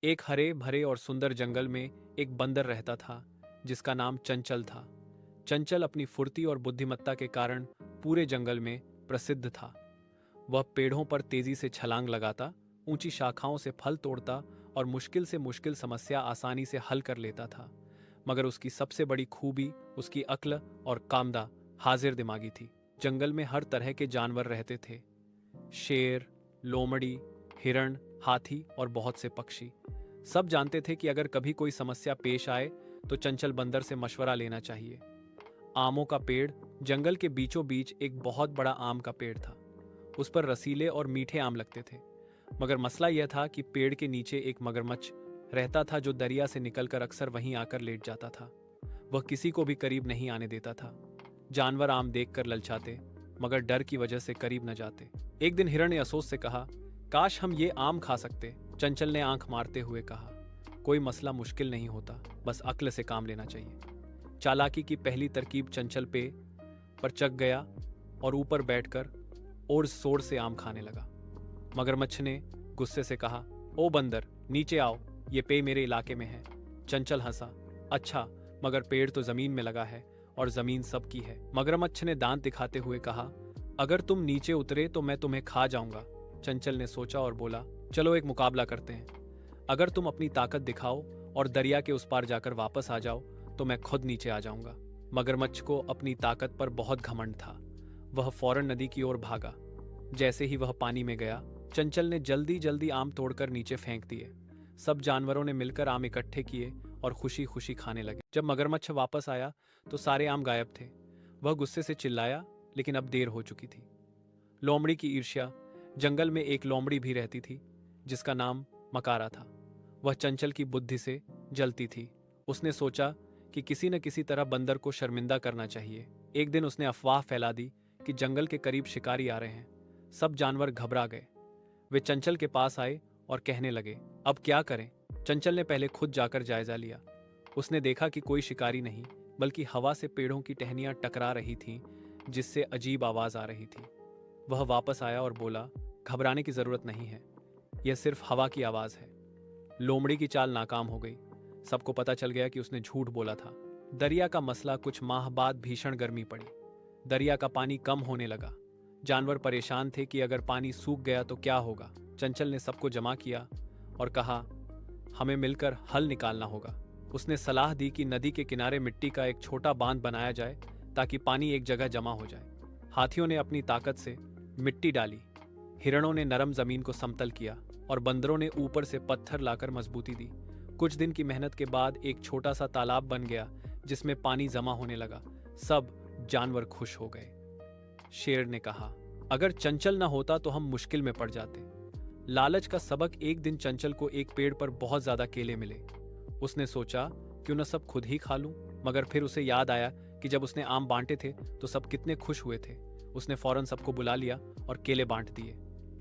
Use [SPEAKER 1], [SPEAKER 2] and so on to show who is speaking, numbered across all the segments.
[SPEAKER 1] एक हरे भरे और सुंदर जंगल में एक बंदर रहता था जिसका नाम चंचल था। चंचल अपनी फुर्ती और बुद्धिमत्ता के कारण पूरे जंगल में प्रसिद्ध था। वह पेड़ों पर तेजी से छलांग लगाता, ऊंची शाखाओं से फल तोड़ता और मुश्किल से मुश्किल समस्या आसानी से हल कर लेता था। मगर उसकी सबसे बड़ी खूबी उसकी अक्ल और कामदा हाजिर दिमागी थी। जंगल में हर तरह के जानवर रहते थे, शेर, लोमड़ी, हिरण, हाथी और बहुत से पक्षी। सब जानते थे कि अगर कभी कोई समस्या पेश आए तो चंचल बंदर से मशवरा लेना चाहिए। आमों का पेड़ जंगल के बीचों बीच एक बहुत बड़ा आम का पेड़ था। उस पर रसीले और मीठे आम लगते थे। मगर मसला यह था कि पेड़ के नीचे एक मगरमच्छ रहता था जो दरिया से निकलकर अक्सर वहीं आकर लेट जाता था। वह किसी को भी करीब नहीं आने देता था। जानवर आम देखकर ललचाते, मगर डर की वजह से करीब न जाते। एक दिन हिरण ने अफसोस से कहा, काश हम ये आम खा सकते। चंचल ने आंख मारते हुए कहा, कोई मसला मुश्किल नहीं होता, बस अक्ल से काम लेना चाहिए। चालाकी की पहली तरकीब चंचल पे पर चक गया और ऊपर बैठकर और जोर से आम खाने लगा। मगरमच्छ ने गुस्से से कहा, ओ बंदर, नीचे आओ, ये पेय मेरे इलाके में है। चंचल हंसा, अच्छा, मगर पेड़ तो जमीन में लगा है और जमीन सबकी है। मगरमच्छ ने दांत दिखाते हुए कहा, अगर तुम नीचे उतरे तो मैं तुम्हें खा जाऊंगा। चंचल ने सोचा और बोला, चलो एक मुकाबला करते हैं। अगर तुम अपनी ताकत दिखाओ और दरिया के उस पार जाकर वापस आ जाओ तो मैं खुद नीचे आ जाऊंगा। मगरमच्छ को अपनी ताकत पर बहुत घमंड था। वह फौरन नदी की ओर भागा। जैसे ही वह पानी में गया, चंचल ने जल्दी जल्दी आम तोड़कर नीचे फेंक दिए। सब जानवरों ने मिलकर आम इकट्ठे किए और खुशी खुशी खाने लगे। जब मगरमच्छ वापस आया तो सारे आम गायब थे। वह गुस्से से चिल्लाया, लेकिन अब देर हो चुकी थी। लोमड़ी की ईर्ष्या। जंगल में एक लोमड़ी भी रहती थी जिसका नाम मकारा था। वह चंचल की बुद्धि से जलती थी। उसने सोचा कि किसी न किसी तरह बंदर को शर्मिंदा करना चाहिए। एक दिन उसने अफवाह फैला दी कि जंगल के करीब शिकारी आ रहे हैं। सब जानवर घबरा गए। वे चंचल के पास आए और कहने लगे, अब क्या करें। चंचल ने पहले खुद जाकर जायजा लिया। उसने देखा कि कोई शिकारी नहीं, बल्कि हवा से पेड़ों की टहनियां टकरा रही थीं, जिससे अजीब आवाज आ रही थी। वह वापस आया और बोला, घबराने की जरूरत नहीं है, यह सिर्फ हवा की आवाज है। लोमड़ी की चाल नाकाम हो गई। सबको पता चल गया कि उसने झूठ बोला था। दरिया का मसला। कुछ माह बाद भीषण गर्मी पड़ी। दरिया का पानी कम होने लगा। जानवर परेशान थे कि अगर पानी सूख गया तो क्या होगा। चंचल ने सबको जमा किया और कहा, हमें मिलकर हल निकालना होगा। उसने सलाह दी कि नदी के किनारे मिट्टी का एक छोटा बांध बनाया जाए ताकि पानी एक जगह जमा हो जाए। हाथियों ने अपनी ताकत से मिट्टी डाली, हिरणों ने नरम जमीन को समतल किया और बंदरों ने ऊपर से पत्थर लाकर मजबूती दी। कुछ दिन की मेहनत के बाद एक छोटा सा तालाब बन गया जिसमें पानी जमा होने लगा। सब जानवर खुश हो गए। शेर ने कहा, अगर चंचल न होता तो हम मुश्किल में पड़ जाते। लालच का सबक। एक दिन चंचल को एक पेड़ पर बहुत ज्यादा केले मिले। उसने सोचा, क्यों न सब खुद ही खा लूं। मगर फिर उसे याद आया कि जब उसने आम बांटे थे तो सब कितने खुश हुए थे। उसने फौरन सबको बुला लिया और केले बांट दिए।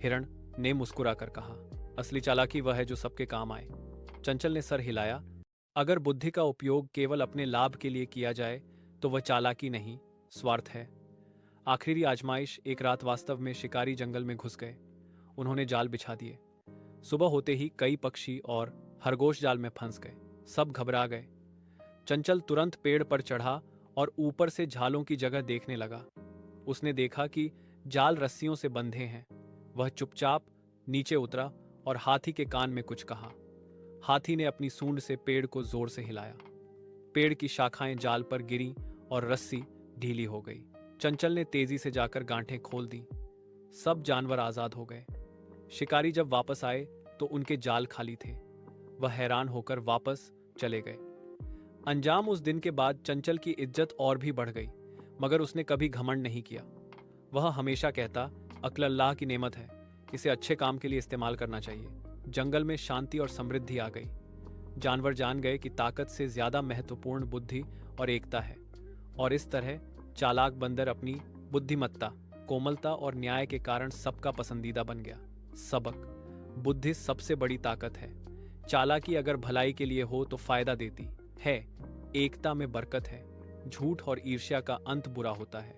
[SPEAKER 1] हिरण ने मुस्कुराकर कहा, असली चालाकी वह है जो सबके काम आए। चंचल ने सर हिलाया, अगर बुद्धि का उपयोग केवल अपने लाभ के लिए किया जाए तो वह चालाकी नहीं, स्वार्थ है। आखिरी आजमाइश। एक रात वास्तव में शिकारी जंगल में घुस गए। उन्होंने जाल बिछा दिए। सुबह होते ही कई पक्षी और खरगोश जाल में फंस गए। सब घबरा गए। चंचल तुरंत पेड़ पर चढ़ा और ऊपर से झालों की जगह देखने लगा। उसने देखा कि जाल रस्सियों से बंधे हैं। वह चुपचाप नीचे उतरा और हाथी के कान में कुछ कहा। हाथी ने अपनी सूंड से पेड़ को जोर से हिलाया। पेड़ की शाखाएं जाल पर गिरी और रस्सी ढीली हो गई। चंचल ने तेजी से जाकर गांठें खोल दी। सब जानवर आजाद हो गए। शिकारी जब वापस आए तो उनके जाल खाली थे। वह हैरान होकर वापस चले गए। अंजाम। उस दिन के बाद चंचल की इज्जत और भी बढ़ गई, मगर उसने कभी घमंड नहीं किया। वह हमेशा कहता, अक्ल अल्लाह की नेमत है, इसे अच्छे काम के लिए इस्तेमाल करना चाहिए। जंगल में शांति और समृद्धि आ गई। जानवर जान गए कि ताकत से ज्यादा महत्वपूर्ण बुद्धि और एकता है। और इस तरह चालाक बंदर अपनी बुद्धिमत्ता, कोमलता और न्याय के कारण सबका पसंदीदा बन गया। सबक। बुद्धि सबसे बड़ी ताकत है। चालाकी अगर भलाई के लिए हो तो फायदा देती है। एकता में बरकत है। झूठ और ईर्ष्या का अंत बुरा होता है।